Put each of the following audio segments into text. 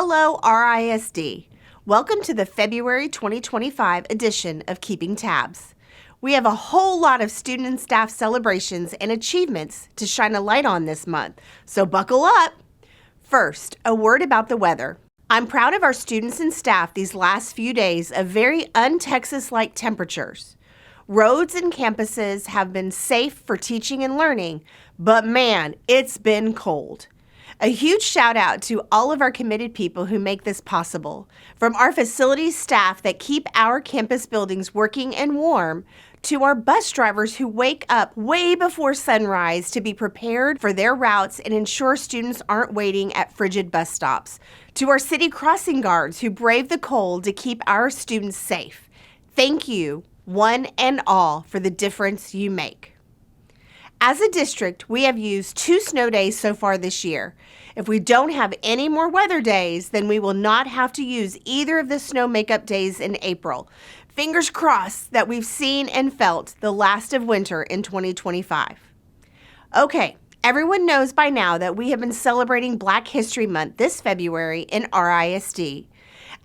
Hello, RISD. Welcome to the February 2025 edition of Keeping Tabs. We have a whole lot of student and staff celebrations and achievements to shine a light on this month, so buckle up. First, a word about the weather. I'm proud of our students and staff these last few days of very un-Texas-like temperatures. Roads and campuses have been safe for teaching and learning, but man, it's been cold. A huge shout out to all of our committed people who make this possible, from our facilities staff that keep our campus buildings working and warm, to our bus drivers who wake up way before sunrise to be prepared for their routes and ensure students aren't waiting at frigid bus stops, to our city crossing guards who brave the cold to keep our students safe. Thank you, one and all, for the difference you make. As a district, we have used 2 snow days so far this year. If we don't have any more weather days, then we will not have to use either of the snow makeup days in April. Fingers crossed that we've seen and felt the last of winter in 2025. Okay, everyone knows by now that we have been celebrating Black History Month this February in RISD.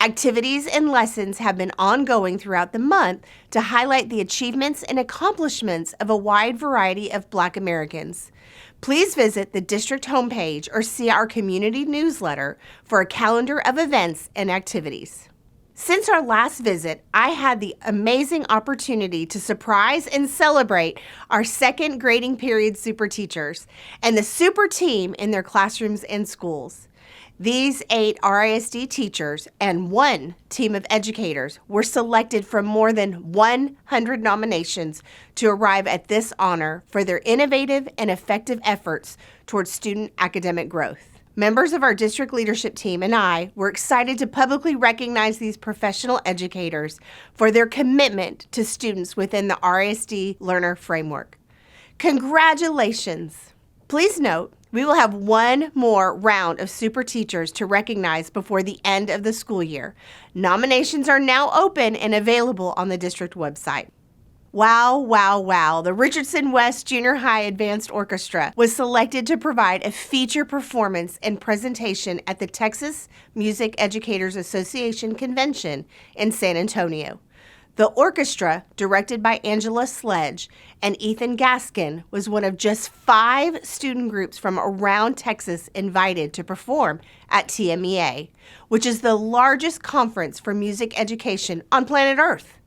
Activities and lessons have been ongoing throughout the month to highlight the achievements and accomplishments of a wide variety of Black Americans. Please visit the district homepage or see our community newsletter for a calendar of events and activities. Since our last visit, I had the amazing opportunity to surprise and celebrate our second grading period super teachers and the super team in their classrooms and schools. These 8 RISD teachers and 1 team of educators were selected from more than 100 nominations to arrive at this honor for their innovative and effective efforts towards student academic growth. Members of our district leadership team and I were excited to publicly recognize these professional educators for their commitment to students within the RISD Learner Framework. Congratulations! Please note, we will have 1 more round of super teachers to recognize before the end of the school year. Nominations are now open and available on the district website. Wow, wow, wow. The Richardson West Junior High Advanced Orchestra was selected to provide a feature performance and presentation at the Texas Music Educators Association Convention in San Antonio. The orchestra, directed by Angela Sledge and Ethan Gaskin, was one of just 5 student groups from around Texas invited to perform at TMEA, which is the largest conference for music education on planet Earth.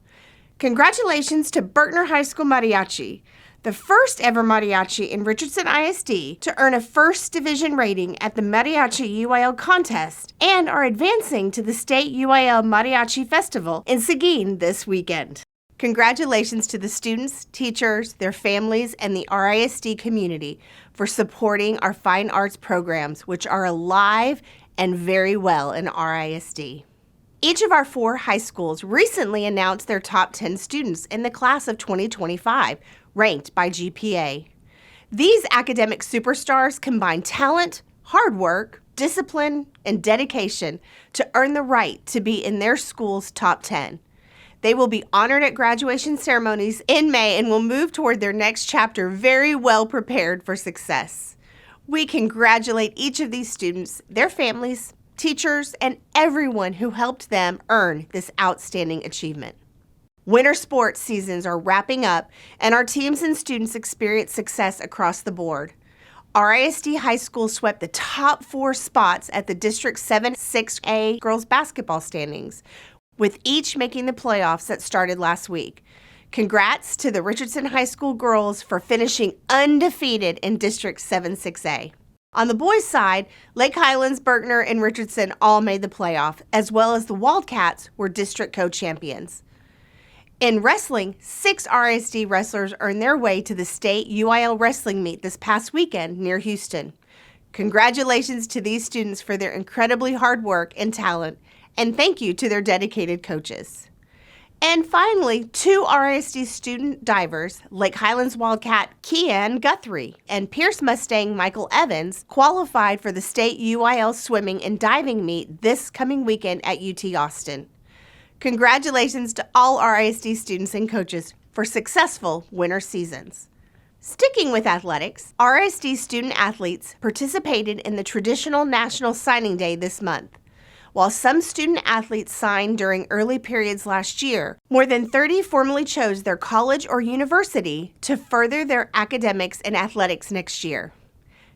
Congratulations to Berkner HS Mariachi, the first ever mariachi in Richardson ISD to earn a first division rating at the Mariachi UIL contest and are advancing to the State UIL Mariachi Festival in Seguin this weekend. Congratulations to the students, teachers, their families, and the RISD community for supporting our fine arts programs, which are alive and very well in RISD. Each of our 4 high schools recently announced their top 10 students in the class of 2025, ranked by GPA. These academic superstars combine talent, hard work, discipline, and dedication to earn the right to be in their school's top 10. They will be honored at graduation ceremonies in May and will move toward their next chapter very well prepared for success. We congratulate each of these students, their families, teachers, and everyone who helped them earn this outstanding achievement. Winter sports seasons are wrapping up, and our teams and students experience success across the board. RISD High School swept the top 4 spots at the District 7-6A girls basketball standings, with each making the playoffs that started last week. Congrats to the Richardson High School girls for finishing undefeated in District 7-6A. On the boys' side, Lake Highlands, Berkner, and Richardson all made the playoff, as well as the Wildcats were district co-champions. In wrestling, 6 RISD wrestlers earned their way to the state UIL wrestling meet this past weekend near Houston. Congratulations to these students for their incredibly hard work and talent, and thank you to their dedicated coaches. And finally, 2 RISD student divers, Lake Highlands Wildcat Kean Guthrie and Pierce Mustang Michael Evans, qualified for the state UIL swimming and diving meet this coming weekend at UT Austin. Congratulations to all RISD students and coaches for successful winter seasons. Sticking with athletics, RISD student athletes participated in the traditional National Signing Day this month. While some student athletes signed during early periods last year, more than 30 formally chose their college or university to further their academics and athletics next year.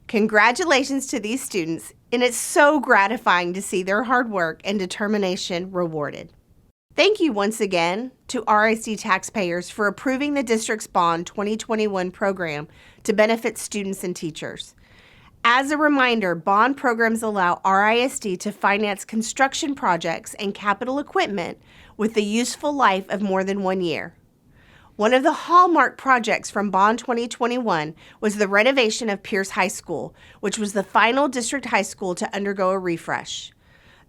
Congratulations to these students, and it's so gratifying to see their hard work and determination rewarded. Thank you once again to RISD taxpayers for approving the district's Bond 2021 program to benefit students and teachers. As a reminder, bond programs allow RISD to finance construction projects and capital equipment with the useful life of more than 1 year. One of the hallmark projects from Bond 2021 was the renovation of Pierce High School, which was the final district high school to undergo a refresh.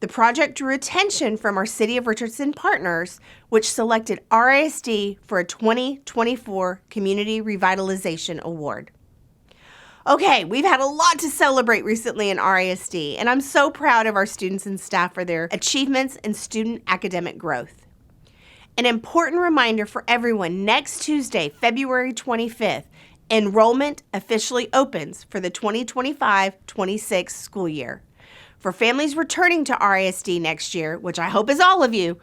The project drew attention from our City of Richardson partners, which selected RISD for a 2024 Community Revitalization Award. Okay, we've had a lot to celebrate recently in RISD, and I'm so proud of our students and staff for their achievements and student academic growth. An important reminder for everyone, next Tuesday, February 25th, enrollment officially opens for the 2025-26 school year. For families returning to RISD next year, which I hope is all of you,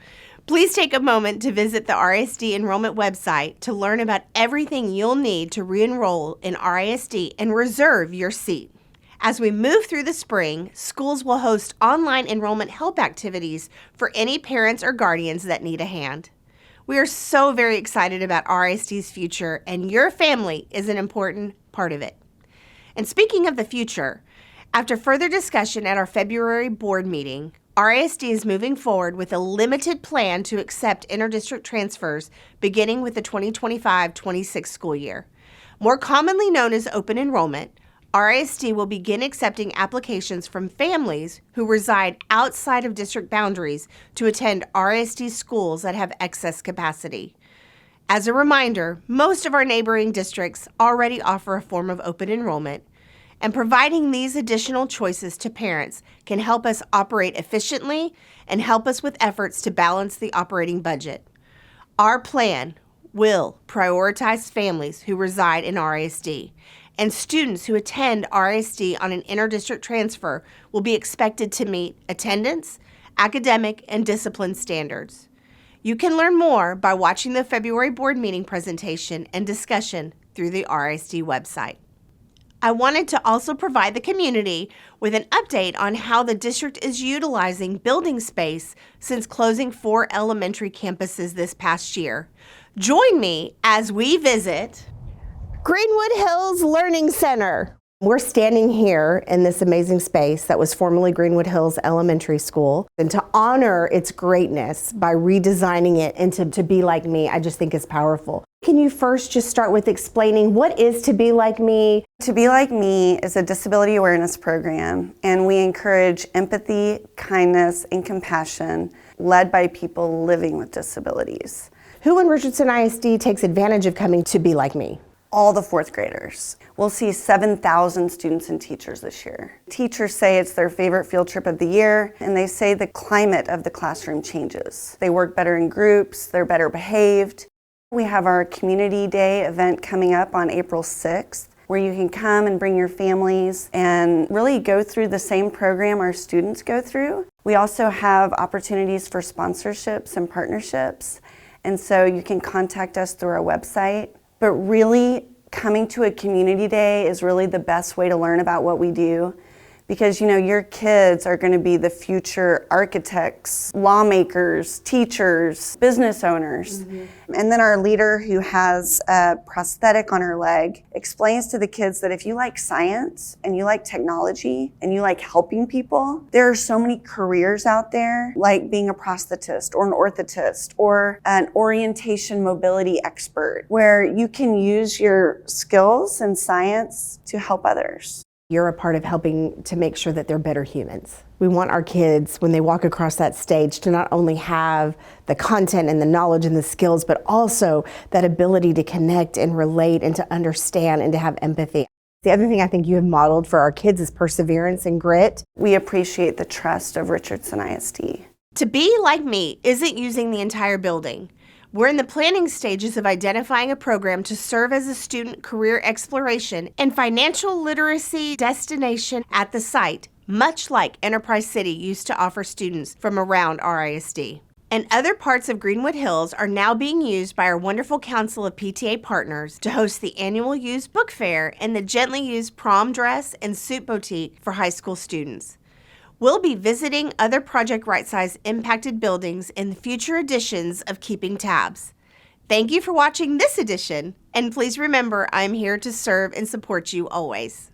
please take a moment to visit the RISD enrollment website to learn about everything you'll need to re-enroll in RISD and reserve your seat. As we move through the spring, schools will host online enrollment help activities for any parents or guardians that need a hand. We are so very excited about RISD's future, and your family is an important part of it. And speaking of the future, after further discussion at our February board meeting, RISD is moving forward with a limited plan to accept interdistrict transfers beginning with the 2025-26 school year. More commonly known as open enrollment, RISD will begin accepting applications from families who reside outside of district boundaries to attend RISD schools that have excess capacity. As a reminder, most of our neighboring districts already offer a form of open enrollment, and providing these additional choices to parents can help us operate efficiently and help us with efforts to balance the operating budget. Our plan will prioritize families who reside in RISD, and students who attend RISD on an interdistrict transfer will be expected to meet attendance, academic, and discipline standards. You can learn more by watching the February board meeting presentation and discussion through the RISD website. I wanted to also provide the community with an update on how the district is utilizing building space since closing 4 elementary campuses this past year. Join me as we visit Greenwood Hills Learning Center. We're standing here in this amazing space that was formerly Greenwood Hills Elementary School. And to honor its greatness by redesigning it into To Be Like Me, I just think is powerful. Can you first just start with explaining what is To Be Like Me? To Be Like Me is a disability awareness program, and we encourage empathy, kindness, and compassion led by people living with disabilities. Who in Richardson ISD takes advantage of coming To Be Like Me? All the 4th graders. We'll see 7,000 students and teachers this year. Teachers say it's their favorite field trip of the year, and they say the climate of the classroom changes. They work better in groups, they're better behaved. We have our Community Day event coming up on April 6th, where you can come and bring your families and really go through the same program our students go through. We also have opportunities for sponsorships and partnerships, and so you can contact us through our website. But really, coming to a community day is really the best way to learn about what we do, because your kids are going to be the future architects, lawmakers, teachers, business owners. And then our leader, who has a prosthetic on her leg, explains to the kids that if you like science and you like technology and you like helping people, there are so many careers out there, like being a prosthetist or an orthotist or an orientation mobility expert, where you can use your skills in science to help others. You're a part of helping to make sure that they're better humans. We want our kids, when they walk across that stage, to not only have the content and the knowledge and the skills, but also that ability to connect and relate and to understand and to have empathy. The other thing I think you have modeled for our kids is perseverance and grit. We appreciate the trust of Richardson ISD. To Be Like Me isn't using the entire building. We're in the planning stages of identifying a program to serve as a student career exploration and financial literacy destination at the site, much like Enterprise City used to offer students from around RISD. And other parts of Greenwood Hills are now being used by our wonderful council of PTA partners to host the annual used book fair and the gently used prom dress and suit boutique for high school students. We'll be visiting other Project Right Size impacted buildings in future editions of Keeping Tabs. Thank you for watching this edition, and please remember I'm here to serve and support you always.